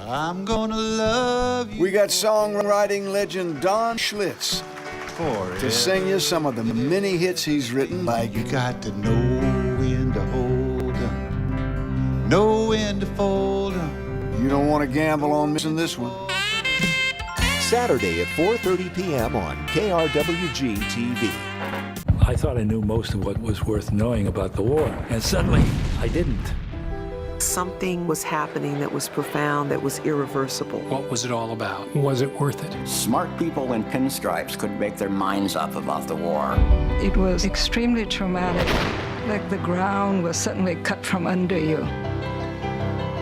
I'm gonna love you. We got songwriting legend Don Schlitz to sing you some of the many hits he's written. Like you got to know when to hold 'em, know when to fold 'em. You don't want to gamble on missing this one. Saturday at 4:30 p.m. on KRWG TV. I thought I knew most of what was worth knowing about the war, and suddenly I didn't. Something was happening that was profound, that was irreversible. What was it all about? Was it worth it? Smart people in pinstripes could make their minds up about the war. It was extremely traumatic, like the ground was suddenly cut from under you.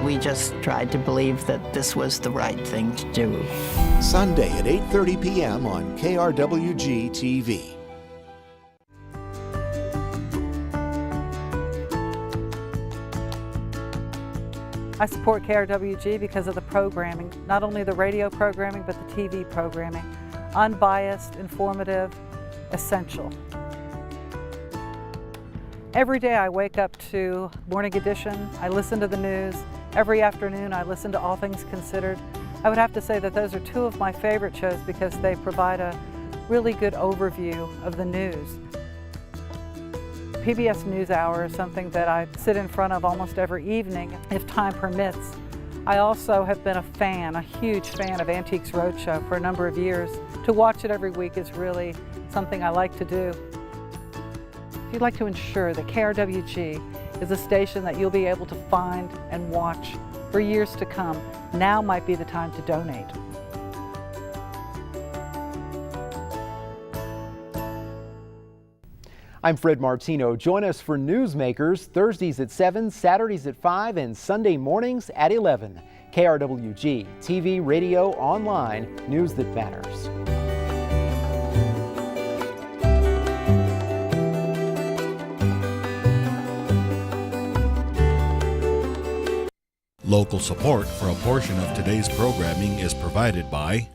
We just tried to believe that this was the right thing to do. Sunday at 8:30 p.m. on KRWG TV. I support KRWG because of the programming, not only the radio programming, but the TV programming. Unbiased, informative, essential. Every day I wake up to Morning Edition, I listen to the news. Every afternoon I listen to All Things Considered. I would have to say that those are two of my favorite shows because they provide a really good overview of the news. PBS NewsHour is something that I sit in front of almost every evening, if time permits. I also have been a huge fan of Antiques Roadshow for a number of years. To watch it every week is really something I like to do. If you'd like to ensure that KRWG is a station that you'll be able to find and watch for years to come, now might be the time to donate. I'm Fred Martino. Join us for Newsmakers Thursdays at 7, Saturdays at 5, and Sunday mornings at 11. KRWG, TV, radio, online, news that matters. Local support for a portion of today's programming is provided by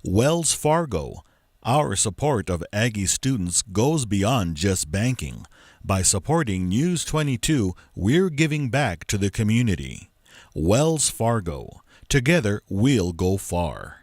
Wells Fargo. Our support of Aggie students goes beyond just banking. By supporting NEWS22, we're giving back to the community. Wells Fargo. Together, we'll go far.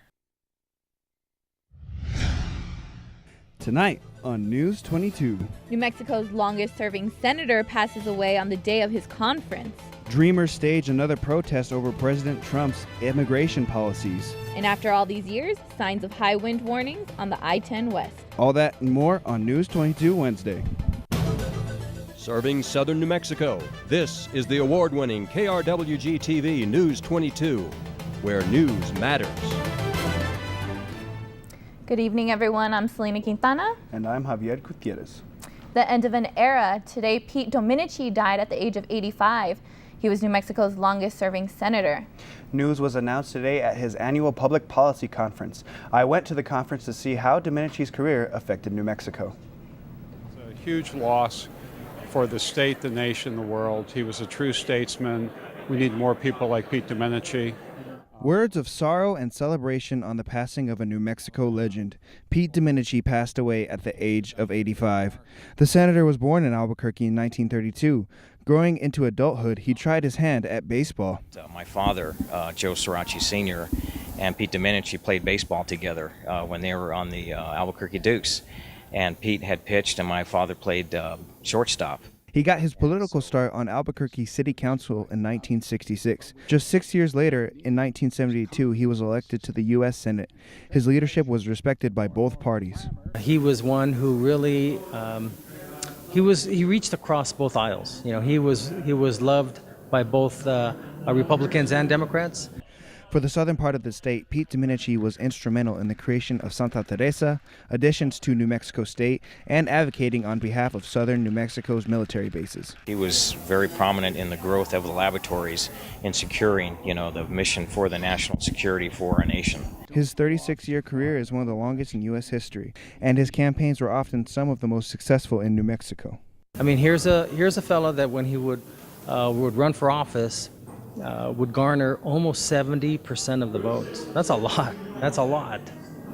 Tonight on NEWS22. New Mexico's longest-serving senator passes away on the day of his conference. Dreamers stage another protest over President Trump's immigration policies. And after all these years, signs of high wind warnings on the I-10 West. All that and more on NEWS22 Wednesday. Serving southern New Mexico, this is the award-winning KRWG-TV NEWS22, where news matters. Good evening, everyone. I'm Selena Quintana. And I'm Javier Gutierrez. The end of an era. Today, Pete Domenici died at the age of 85. He was New Mexico's longest-serving senator. News was announced today at his annual public policy conference. I went to the conference to see how Domenici's career affected New Mexico. It's a huge loss for the state, the nation, the world. He was a true statesman. We need more people like Pete Domenici. Words of sorrow and celebration on the passing of a New Mexico legend. Pete Domenici passed away at the age of 85. The senator was born in Albuquerque in 1932. Growing into adulthood, he tried his hand at baseball. My father, Joe Sirachi Sr., and Pete Domenici played baseball together when they were on the Albuquerque Dukes. And Pete had pitched, and my father played shortstop. He got his political start on Albuquerque City Council in 1966. Just 6 years later, in 1972, he was elected to the U.S. Senate. His leadership was respected by both parties. He was one who really, he reached across both aisles. You know, he was loved by both Republicans and Democrats. For the southern part of the state, Pete Domenici was instrumental in the creation of Santa Teresa, additions to New Mexico State, and advocating on behalf of southern New Mexico's military bases. He was very prominent in the growth of the laboratories in securing, the mission for the national security for our nation. His 36-year career is one of the longest in U.S. history, and his campaigns were often some of the most successful in New Mexico. I mean, here's a fella that when he would run for office, would garner almost 70% of the votes. That's a lot. That's a lot.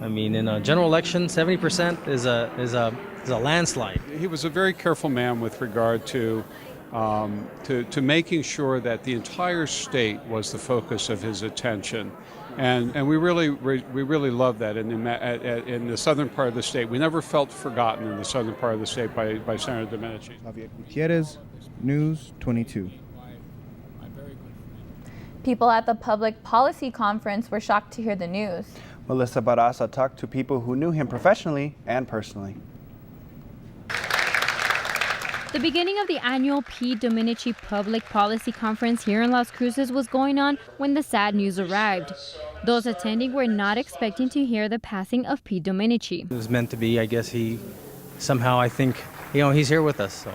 I mean, in a general election, 70% is a landslide. He was a very careful man with regard to to making sure that the entire state was the focus of his attention. And we really love that in the southern part of the state. We never felt forgotten in the southern part of the state by Senator Domenici. Javier Gutierrez, News 22. People at the public policy conference were shocked to hear the news. Melissa Barraza talked to people who knew him professionally and personally. The beginning of the annual Pete Domenici Public Policy Conference here in Las Cruces was going on when the sad news arrived. Those attending were not expecting to hear the passing of Pete Domenici. It was meant to be. I guess he somehow, I think, he's here with us. So.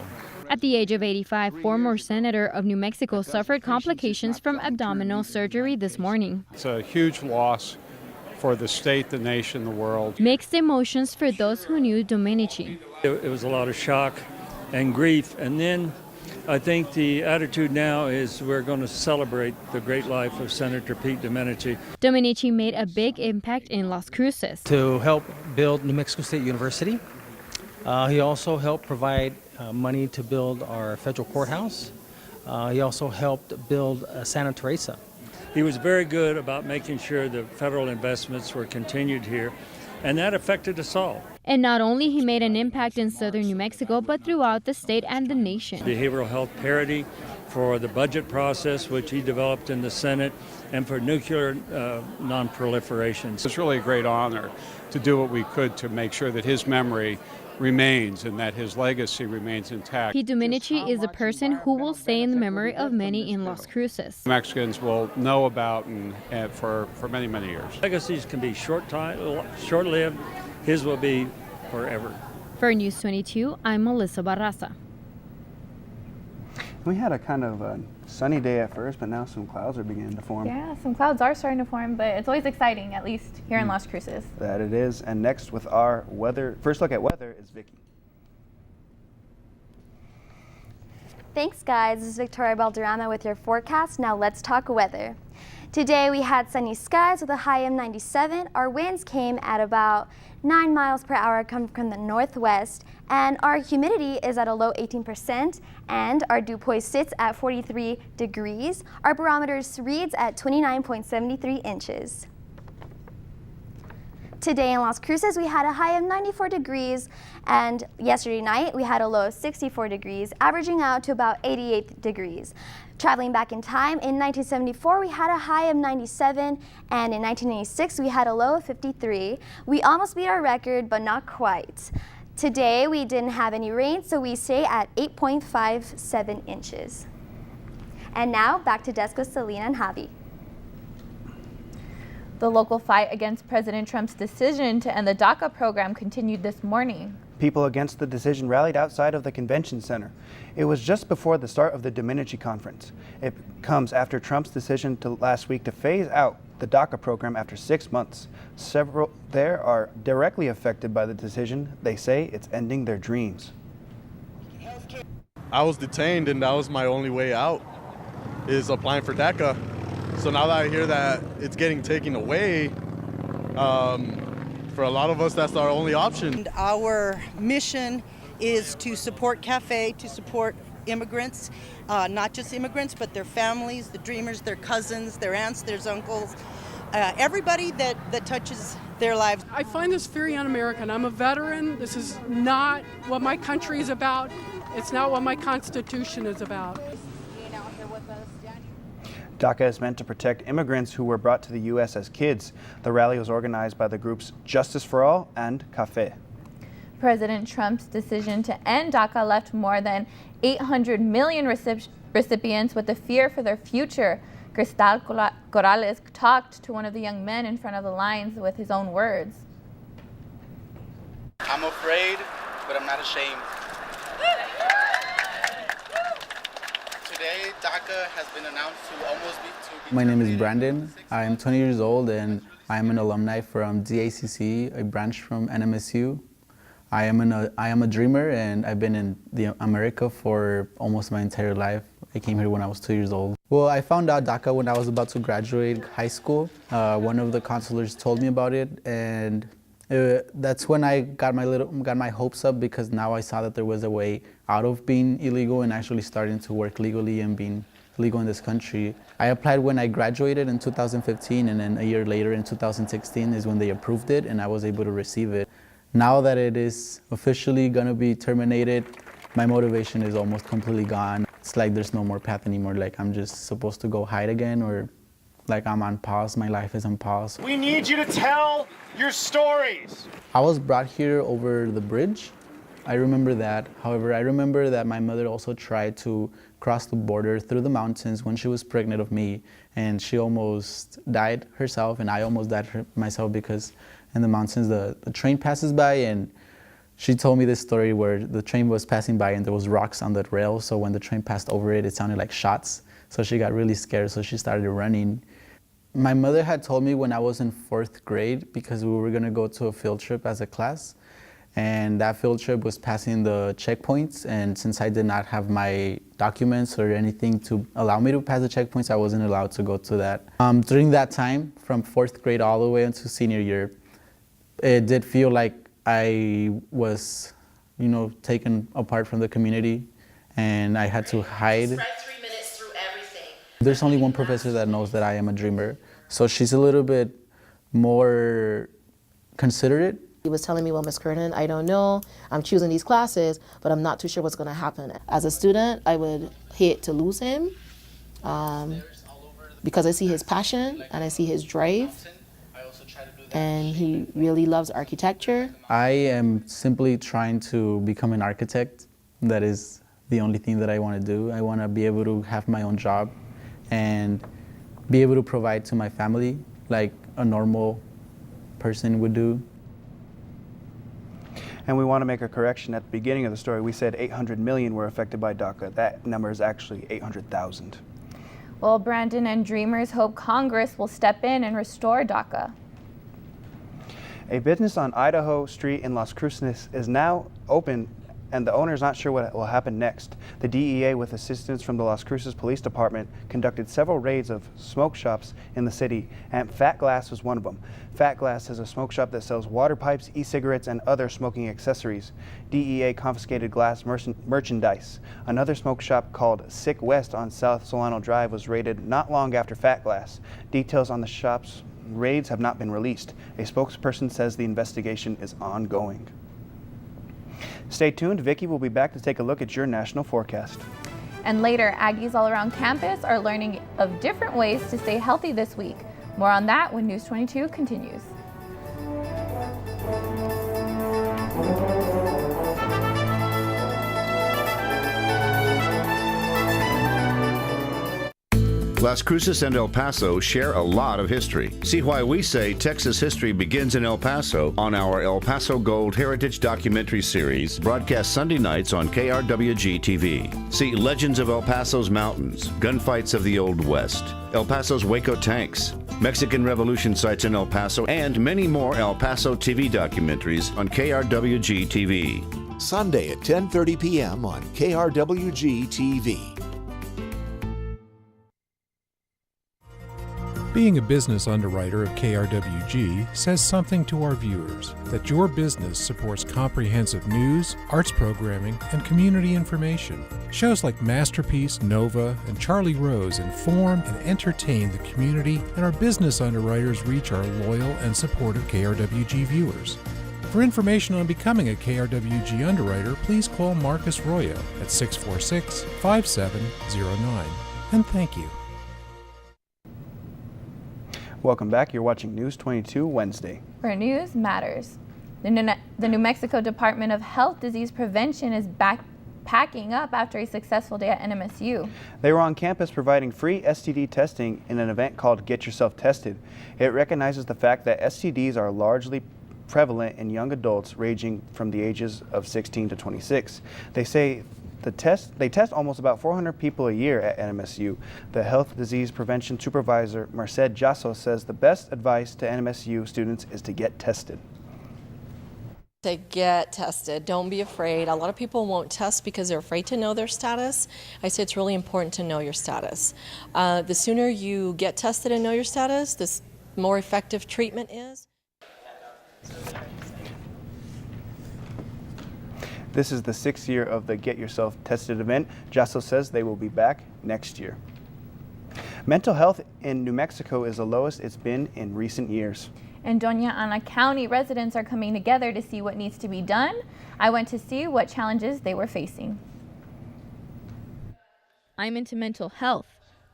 At the age of 85, former senator of New Mexico suffered complications from abdominal surgery this morning. It's a huge loss for the state, the nation, the world. Mixed emotions for those who knew Domenici. It was a lot of shock and grief, and then I think the attitude now is we're going to celebrate the great life of Senator Pete Domenici. Domenici made a big impact in Las Cruces. To help build New Mexico State University, he also helped provide money to build our federal courthouse. He also helped build Santa Teresa. He was very good about making sure the federal investments were continued here, and that affected us all. And not only he made an impact in southern New Mexico, but throughout the state and the nation. Behavioral health parity for the budget process, which he developed in the Senate, and for nuclear non-proliferation. It's really a great honor to do what we could to make sure that his memory remains and that his legacy remains intact. Pete Domenici is a person who will stay in the memory of many in Las Cruces. Mexicans will know about and for many, many years. Legacies can be short-lived. His will be forever. For News 22, I'm Melissa Barraza. We had a kind of a sunny day at first, but now some clouds are beginning to form. Yeah, some clouds are starting to form, but it's always exciting, at least here in Las Cruces. That it is. And next with our weather, first look at weather is Vicky. Thanks, guys. This is Victoria Balderrama with your forecast. Now let's talk weather. Today we had sunny skies with a high of 97. Our winds came at about 9 miles per hour coming from the northwest, and our humidity is at a low 18%, and our dew point sits at 43 degrees. Our barometer reads at 29.73 inches. Today in Las Cruces, we had a high of 94 degrees, and yesterday night we had a low of 64 degrees, averaging out to about 88 degrees. Traveling back in time, in 1974 we had a high of 97, and in 1986 we had a low of 53. We almost beat our record, but not quite. Today we didn't have any rain, so we stay at 8.57 inches. And now back to Desco, Selena, and Javi. The local fight against President Trump's decision to end the DACA program continued this morning. People against the decision rallied outside of the convention center. It was just before the start of the Domenici conference. It comes after Trump's decision last week to phase out the DACA program after 6 months. Several there are directly affected by the decision. They say it's ending their dreams. I was detained, and that was my only way out, is applying for DACA. So now that I hear that it's getting taken away, for a lot of us, that's our only option. And our mission is to support CAFE, to support immigrants, not just immigrants, but their families, the dreamers, their cousins, their aunts, their uncles, everybody that touches their lives. I find this very un-American. I'm a veteran. This is not what my country is about. It's not what my Constitution is about. DACA is meant to protect immigrants who were brought to the U.S. as kids. The rally was organized by the groups Justice for All and CAFE. President Trump's decision to end DACA left more than 800 million recipients with a fear for their future. Cristal Corrales talked to one of the young men in front of the lines with his own words. I'm afraid, but I'm not ashamed. Today, DACA has been announced to almost be... My name is Brandon. I'm 20 years old and I'm an alumni from DACC, a branch from NMSU. I am a dreamer, and I've been in America for almost my entire life. I came here when I was 2 years old. Well, I found out DACA when I was about to graduate high school. One of the counselors told me about it, and That's when I got my hopes up, because now I saw that there was a way out of being illegal and actually starting to work legally and being legal in this country. I applied when I graduated in 2015, and then a year later in 2016 is when they approved it and I was able to receive it. Now that it is officially going to be terminated, my motivation is almost completely gone. It's like there's no more path anymore, like I'm just supposed to go hide again, or like I'm on pause, my life is on pause. We need you to tell your stories. I was brought here over the bridge. I remember that. However, I remember that my mother also tried to cross the border through the mountains when she was pregnant of me, and she almost died herself, and I almost died myself, because in the mountains the train passes by, and she told me this story where the train was passing by and there was rocks on the rail, so when the train passed over it, it sounded like shots. So she got really scared, so she started running. My mother had told me when I was in 4th grade, because we were gonna go to a field trip as a class, and that field trip was passing the checkpoints, and since I did not have my documents or anything to allow me to pass the checkpoints, I wasn't allowed to go to that. During that time, from 4th grade all the way into senior year, it did feel like I was, taken apart from the community, and I had to hide. There's only one professor that knows that I am a dreamer, so she's a little bit more considerate. He was telling me, well, Ms. Kernan, I don't know, I'm choosing these classes, but I'm not too sure what's gonna happen. As a student, I would hate to lose him because I see his passion and I see his drive, and he really loves architecture. I am simply trying to become an architect. That is the only thing that I want to do. I want to be able to have my own job and be able to provide to my family like a normal person would do. And we want to make a correction at the beginning of the story. We said 800 million were affected by DACA. That number is actually 800,000. Well, Brandon and Dreamers hope Congress will step in and restore DACA. A business on Idaho Street in Las Cruces is now open, and the owner is not sure what will happen next. The DEA, with assistance from the Las Cruces Police Department, conducted several raids of smoke shops in the city, and Fat Glass was one of them. Fat Glass is a smoke shop that sells water pipes, e-cigarettes, and other smoking accessories. DEA confiscated glass merchandise. Another smoke shop called Sick West on South Solano Drive was raided not long after Fat Glass. Details on the shop's raids have not been released. A spokesperson says the investigation is ongoing. Stay tuned. Vicki will be back to take a look at your national forecast. And later, Aggies all around campus are learning of different ways to stay healthy this week. More on that when News 22 continues. Las Cruces and El Paso share a lot of history. See why we say Texas history begins in El Paso on our El Paso Gold Heritage documentary series, broadcast Sunday nights on KRWG TV. See Legends of El Paso's Mountains, Gunfights of the Old West, El Paso's Waco Tanks, Mexican Revolution sites in El Paso, and many more El Paso TV documentaries on KRWG TV. Sunday at 10:30 p.m. on KRWG TV. Being a business underwriter of KRWG says something to our viewers, that your business supports comprehensive news, arts programming, and community information. Shows like Masterpiece, Nova, and Charlie Rose inform and entertain the community, and our business underwriters reach our loyal and supportive KRWG viewers. For information on becoming a KRWG underwriter, please call Marcus Royo at 646-5709. And thank you. Welcome back. You're watching News 22 Wednesday. Where news matters. The New Mexico Department of Health Disease Prevention is packing up after a successful day at NMSU. They were on campus providing free STD testing in an event called Get Yourself Tested. It recognizes the fact that STDs are largely prevalent in young adults ranging from the ages of 16 to 26. They say they test almost about 400 people a year at NMSU. The Health Disease Prevention Supervisor, Merced Jasso, says the best advice to NMSU students is to get tested. To get tested. Don't be afraid. A lot of people won't test because they're afraid to know their status. I say it's really important to know your status. The sooner you get tested and know your status, the more effective treatment is. This is the 6th year of the Get Yourself Tested event. Jasso says they will be back next year. Mental health in New Mexico is the lowest it's been in recent years. In Doña Ana County, residents are coming together to see what needs to be done. I went to see what challenges they were facing. I'm into mental health.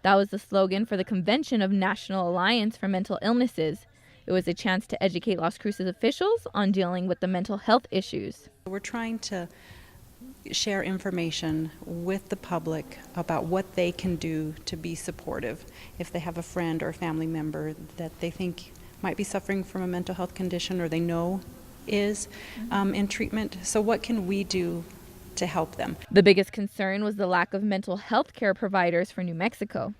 That was the slogan for the convention of National Alliance for Mental Illnesses. It was a chance to educate Las Cruces officials on dealing with the mental health issues. We're trying to share information with the public about what they can do to be supportive if they have a friend or a family member that they think might be suffering from a mental health condition or they know is in treatment. So what can we do to help them? The biggest concern was the lack of mental health care providers for New Mexico.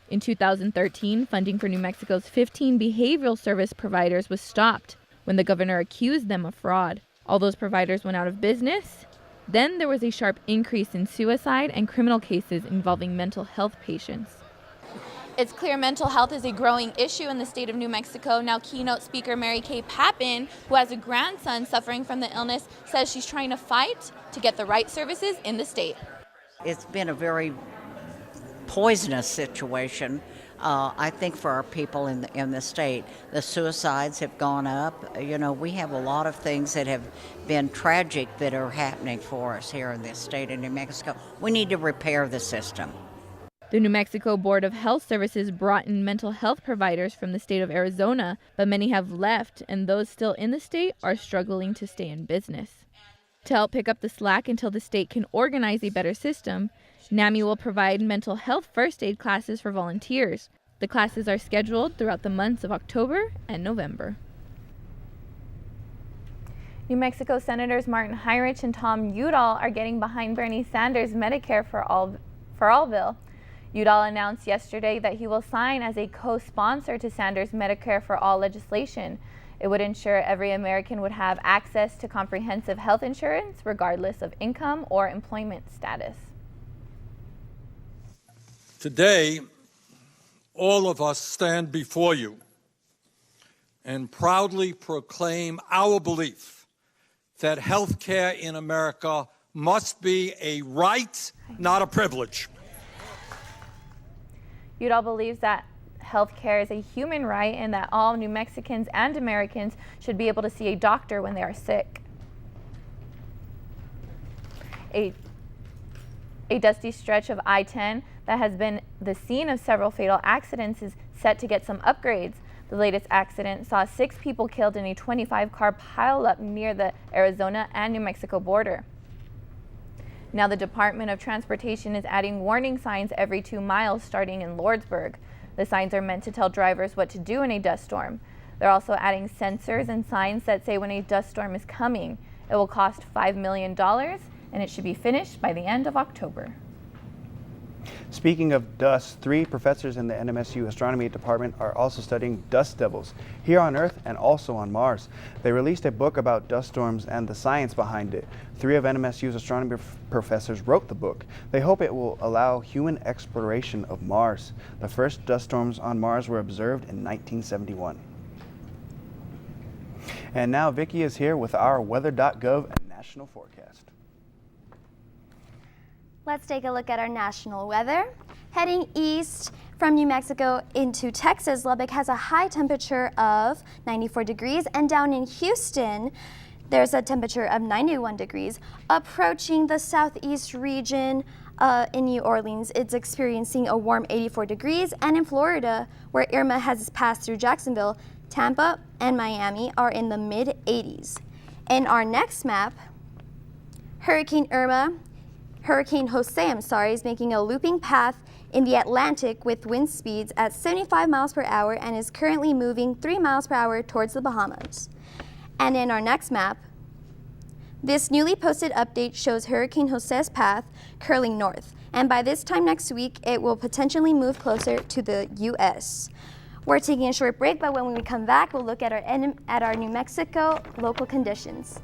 In 2013, funding for New Mexico's 15 behavioral service providers was stopped when the governor accused them of fraud. All those providers went out of business. Then there was a sharp increase in suicide and criminal cases involving mental health patients. It's clear mental health is a growing issue in the state of New Mexico. Now, keynote speaker Mary Kay Pappen, who has a grandson suffering from the illness, says she's trying to fight to get the right services in the state. It's been a very poisonous situation, I think, for our people in the state. The suicides have gone up. You know, we have a lot of things that have been tragic that are happening for us here in this state of New Mexico. We need to repair the system. The New Mexico Board of Health Services brought in mental health providers from the state of Arizona, but many have left, and those still in the state are struggling to stay in business. To help pick up the slack until the state can organize a better system, NAMI will provide mental health first aid classes for volunteers. The classes are scheduled throughout the months of October and November. New Mexico Senators Martin Heinrich and Tom Udall are getting behind Bernie Sanders' Medicare for All bill. Udall announced yesterday that he will sign as a co-sponsor to Sanders' Medicare for All legislation. It would ensure every American would have access to comprehensive health insurance regardless of income or employment status. Today, all of us stand before you and proudly proclaim our belief that health care in America must be a right, not a privilege. Udall believes that health care is a human right and that all New Mexicans and Americans should be able to see a doctor when they are sick. A dusty stretch of I-10 that has been the scene of several fatal accidents is set to get some upgrades. The latest accident saw 6 people killed in a 25-car pileup near the Arizona and New Mexico border. Now the Department of Transportation is adding warning signs every 2 miles starting in Lordsburg. The signs are meant to tell drivers what to do in a dust storm. They're also adding sensors and signs that say when a dust storm is coming. It will cost $5 million and it should be finished by the end of October. Speaking of dust, 3 professors in the NMSU astronomy department are also studying dust devils here on Earth and also on Mars. They released a book about dust storms and the science behind it. 3 of NMSU's astronomy professors wrote the book. They hope it will allow human exploration of Mars. The first dust storms on Mars were observed in 1971. And now Vicki is here with our weather.gov and national forecast. Let's take a look at our national weather. Heading east from New Mexico into Texas, Lubbock has a high temperature of 94 degrees, and down in Houston, there's a temperature of 91 degrees. Approaching the southeast region in New Orleans, it's experiencing a warm 84 degrees, and in Florida, where Irma has passed through Jacksonville, Tampa and Miami are in the mid-80s. In our next map, Hurricane Jose, is making a looping path in the Atlantic with wind speeds at 75 miles per hour and is currently moving 3 miles per hour towards the Bahamas. And in our next map, this newly posted update shows Hurricane Jose's path curling north. And by this time next week, it will potentially move closer to the U.S. We're taking a short break, but when we come back, we'll look at our New Mexico local conditions.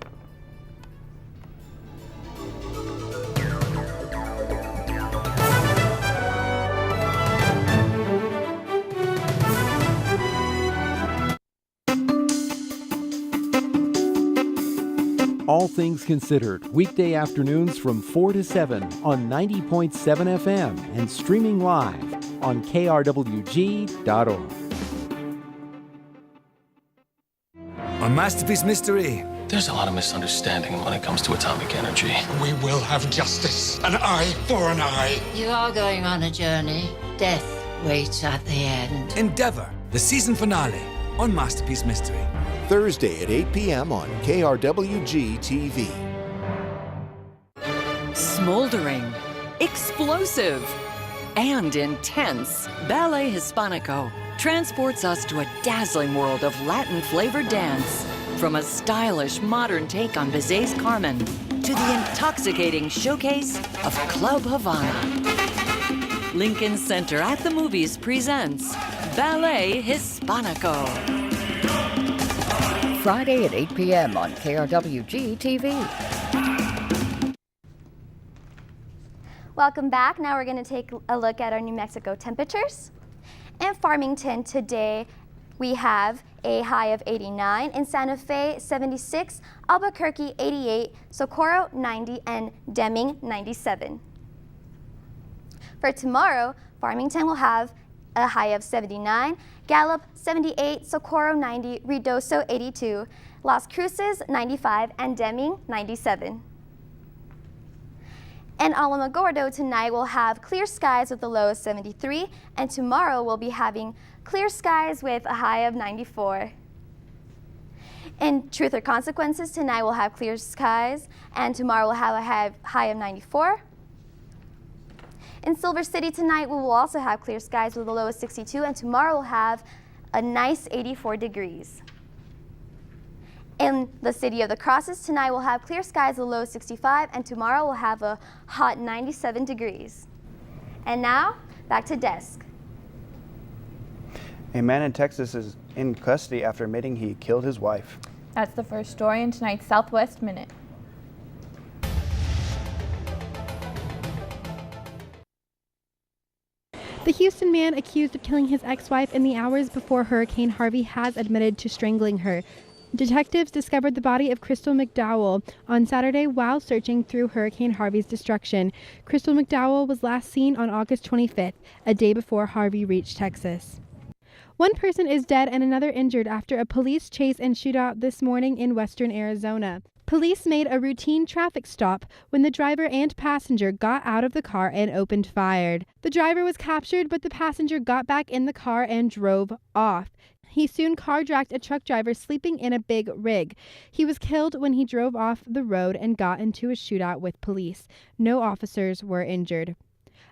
All Things Considered, weekday afternoons from 4 to 7 on 90.7 FM and streaming live on krwg.org. A masterpiece mystery. There's a lot of misunderstanding when it comes to atomic energy. We will have justice, an eye for an eye. You are going on a journey. Death waits at the end. Endeavor, the season finale on Masterpiece Mystery. Thursday at 8 p.m. on KRWG TV. Smoldering, explosive, and intense, Ballet Hispanico transports us to a dazzling world of Latin-flavored dance. From a stylish, modern take on Bizet's Carmen to the intoxicating showcase of Club Havana. Lincoln Center at the Movies presents Ballet Hispanico. Friday at 8 p.m. on KRWG TV. Welcome back. Now we're going to take a look at our New Mexico temperatures. In Farmington today, we have a high of 89, in Santa Fe 76, Albuquerque 88, Socorro 90, and Deming 97. For tomorrow, Farmington will have a high of 79, Gallup 78, Socorro 90, Ruidoso 82, Las Cruces 95, and Deming 97. In Alamogordo tonight we'll have clear skies with a low of 73, and tomorrow we'll be having clear skies with a high of 94. In Truth or Consequences tonight we'll have clear skies, and tomorrow we'll have a high of 94. In Silver City tonight we will also have clear skies with a low of 62, and tomorrow we'll have a nice 84 degrees. In the City of the Crosses tonight we'll have clear skies with a low of 65, and tomorrow we'll have a hot 97 degrees. And now, back to desk. A man in Texas is in custody after admitting he killed his wife. That's the first story in tonight's Southwest Minute. The Houston man accused of killing his ex-wife in the hours before Hurricane Harvey has admitted to strangling her. Detectives discovered the body of Crystal McDowell on Saturday while searching through Hurricane Harvey's destruction. Crystal McDowell was last seen on August 25th, a day before Harvey reached Texas. One person is dead and another injured after a police chase and shootout this morning in western Arizona. Police made a routine traffic stop when the driver and passenger got out of the car and opened fire. The driver was captured, but the passenger got back in the car and drove off. He soon car-jacked a truck driver sleeping in a big rig. He was killed when he drove off the road and got into a shootout with police. No officers were injured.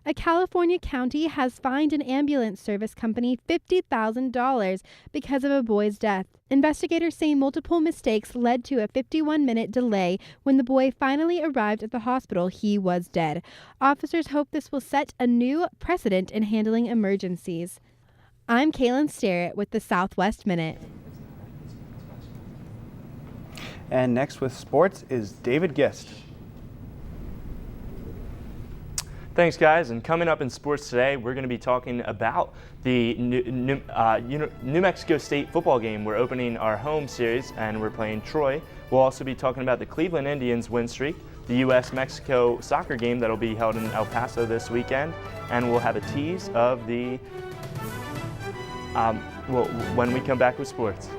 A California county has fined an ambulance service company $50,000 because of a boy's death. Investigators say multiple mistakes led to a 51-minute delay. When the boy finally arrived at the hospital, he was dead. Officers hope this will set a new precedent in handling emergencies. I'm Kaylin Sterrett with the Southwest Minute. And next with sports is David Gist. Thanks, guys. And coming up in sports today, we're going to be talking about the New Mexico State football game. We're opening our home series, and we're playing Troy. We'll also be talking about the Cleveland Indians win streak, the U.S.-Mexico soccer game that will be held in El Paso this weekend, and we'll have a tease of the when we come back with sports.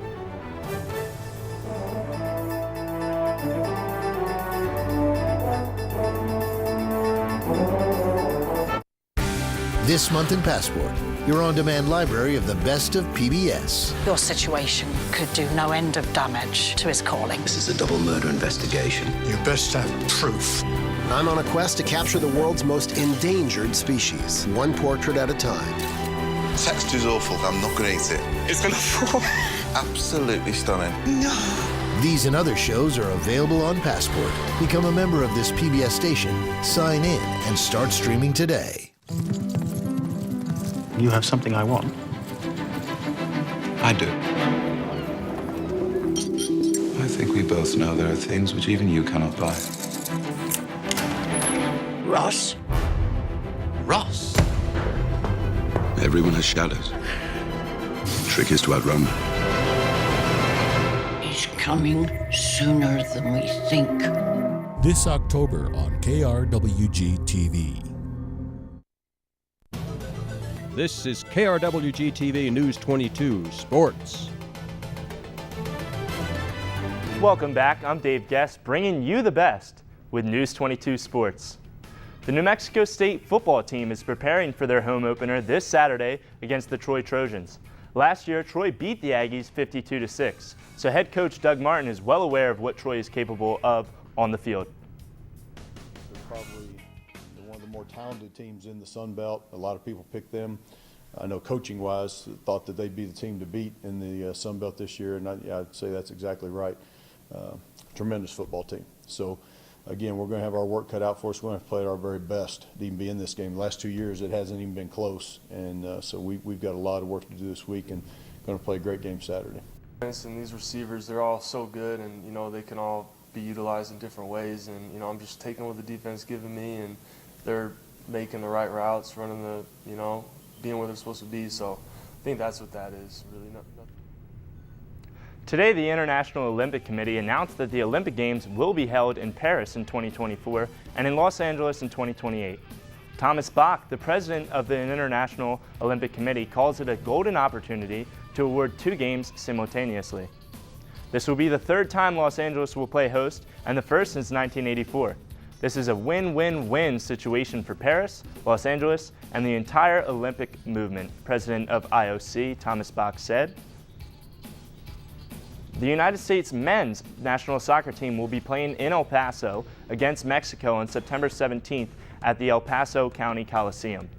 This month in Passport, your on-demand library of the best of PBS. Your situation could do no end of damage to his calling. This is a double murder investigation. You best have proof. I'm on a quest to capture the world's most endangered species, one portrait at a time. Text is awful. I'm not going to eat it. It's going to fall. Absolutely stunning. No. These and other shows are available on Passport. Become a member of this PBS station, sign in, and start streaming today. You have something I want. I do. I think we both know there are things which even you cannot buy. Ross? Ross? Everyone has shadows. The trick is to outrun them. He's coming sooner than we think. This October on KRWG TV. This is KRWG TV News 22 Sports. Welcome back. I'm Dave Guest, bringing you the best with News 22 Sports. The New Mexico State football team is preparing for their home opener this Saturday against the Troy Trojans. Last year, Troy beat the Aggies 52-6, so head coach Doug Martin is well aware of what Troy is capable of on the field. They're probably one of the more talented teams in the Sun Belt. A lot of people picked them. I know coaching-wise, thought that they'd be the team to beat in the Sun Belt this year, and I'd say that's exactly right. Tremendous football team. So, again, we're going to have our work cut out for us. We're going to have to play at our very best to even be in this game. The last 2 years, it hasn't even been close, and so we've got a lot of work to do this week and going to play a great game Saturday. And these receivers, they're all so good, and, you know, they can all be utilized in different ways, and, you know, I'm just taking what the defense giving me, and they're making the right routes, running the, you know, being where they're supposed to be, so I think that's what that is, really. Nothing. Today, the International Olympic Committee announced that the Olympic Games will be held in Paris in 2024 and in Los Angeles in 2028. Thomas Bach, the president of the International Olympic Committee, calls it a golden opportunity to award 2 games simultaneously. This will be the 3rd time Los Angeles will play host and the first since 1984. This is a win-win-win situation for Paris, Los Angeles, and the entire Olympic movement, President of IOC Thomas Bach said. The United States men's national soccer team will be playing in El Paso against Mexico on September 17th at the El Paso County Coliseum.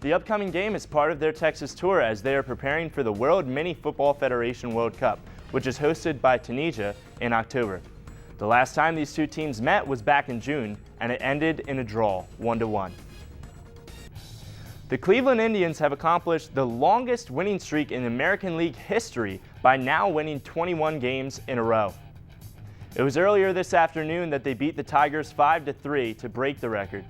The upcoming game is part of their Texas tour as they are preparing for the World Mini Football Federation World Cup, which is hosted by Tunisia in October. The last time these two teams met was back in June, and it ended in a draw, 1-1. The Cleveland Indians have accomplished the longest winning streak in American League history by now winning 21 games in a row. It was earlier this afternoon that they beat the Tigers 5-3 to break the record.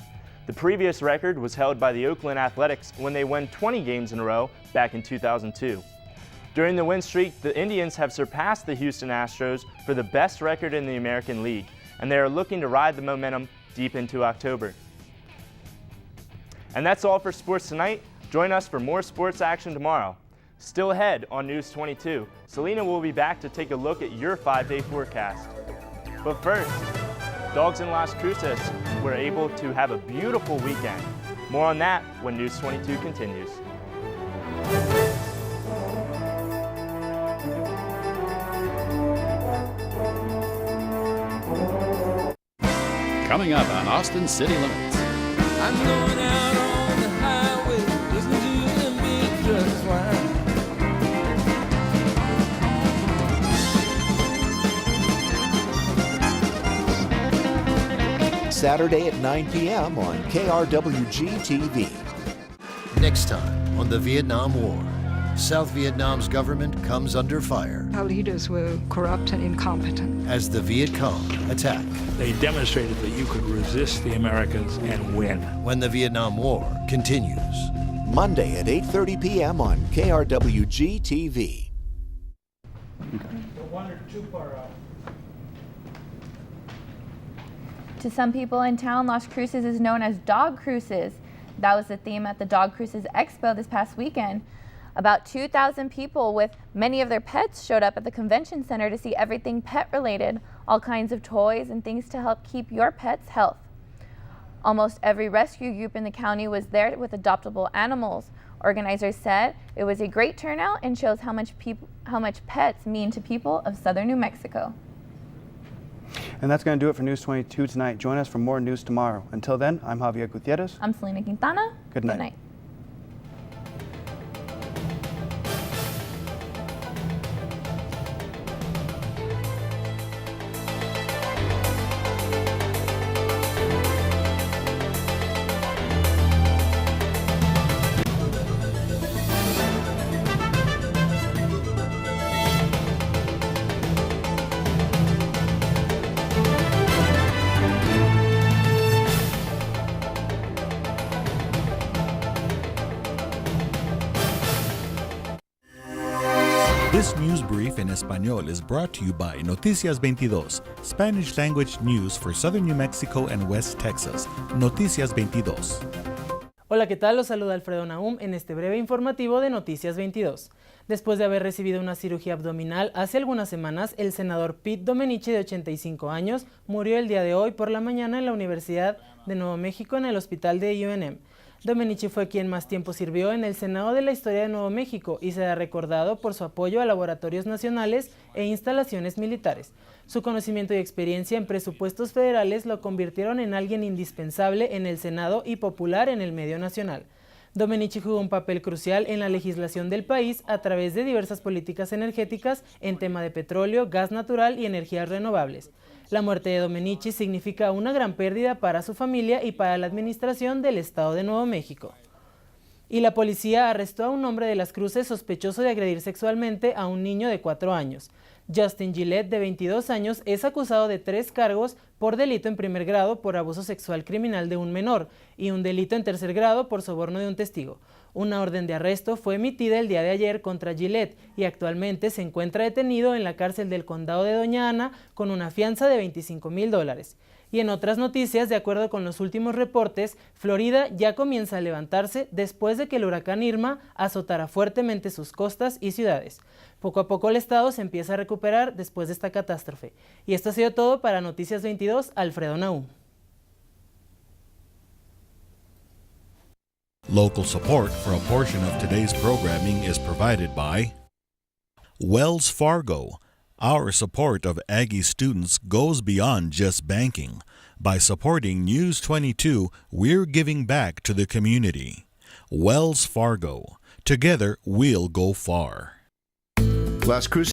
The previous record was held by the Oakland Athletics when they won 20 games in a row back in 2002. During the win streak, the Indians have surpassed the Houston Astros for the best record in the American League, and they are looking to ride the momentum deep into October. And that's all for sports tonight. Join us for more sports action tomorrow. Still ahead on News 22, Selena will be back to take a look at your 5-day forecast. But first, Dogs in Las Cruces were able to have a beautiful weekend. More on that when News 22 continues. Coming up on Austin City Limits. I'm going out on the highway, listening to them big trucks whine. Saturday at 9 p.m. on KRWG TV. Next time on the Vietnam War, South Vietnam's government comes under fire Our leaders were corrupt and incompetent. as the Viet Cong attack. They demonstrated that you could resist the Americans and win. When the Vietnam War continues. Monday at 8:30 p.m. on KRWG TV. To some people in town, Las Cruces is known as Dog Cruces. That was the theme at the Dog Cruces Expo this past weekend. About 2,000 people with many of their pets showed up at the convention center to see everything pet related, all kinds of toys and things to help keep your pet's health. Almost every rescue group in the county was there with adoptable animals. Organizers said it was a great turnout and shows how much pets mean to people of southern New Mexico. And that's going to do it for News 22 tonight. Join us for more news tomorrow. Until then, I'm Javier Gutierrez. I'm Selena Quintana. Good night. Good night. This news brief en español is brought to you by Noticias22, Spanish language news for southern New Mexico and West Texas. Noticias22. Hola, ¿qué tal? Los saluda Alfredo Nahum en este breve informativo de Noticias 22. Después de haber recibido una cirugía abdominal hace algunas semanas, el senador Pete Domenici, de 85 años, murió el día de hoy por la mañana en la Universidad de Nuevo México en el hospital de UNM. Domenici fue quien más tiempo sirvió en el Senado de la historia de Nuevo México y será recordado por su apoyo a laboratorios nacionales e instalaciones militares. Su conocimiento y experiencia en presupuestos federales lo convirtieron en alguien indispensable en el Senado y popular en el medio nacional. Domenici jugó un papel crucial en la legislación del país a través de diversas políticas energéticas en tema de petróleo, gas natural y energías renovables. La muerte de Domenici significa una gran pérdida para su familia y para la administración del Estado de Nuevo México. Y la policía arrestó a un hombre de Las Cruces sospechoso de agredir sexualmente a un niño de 4 años. Justin Gillette, de 22 años, es acusado de 3 cargos por delito en primer grado por abuso sexual criminal de un menor y un delito en tercer grado por soborno de un testigo. Una orden de arresto fue emitida el día de ayer contra Gillette y actualmente se encuentra detenido en la cárcel del condado de Doña Ana con una fianza de $25,000. Y en otras noticias, de acuerdo con los últimos reportes, Florida ya comienza a levantarse después de que el huracán Irma azotara fuertemente sus costas y ciudades. Poco a poco el estado se empieza a recuperar después de esta catástrofe. Y esto ha sido todo para Noticias 22, Alfredo Nahum. Local support for a portion of today's programming is provided by Wells Fargo. Our support of Aggie students goes beyond just banking. By supporting NEWS22, we're giving back to the community. Wells Fargo. Together, we'll go far. Las Cruces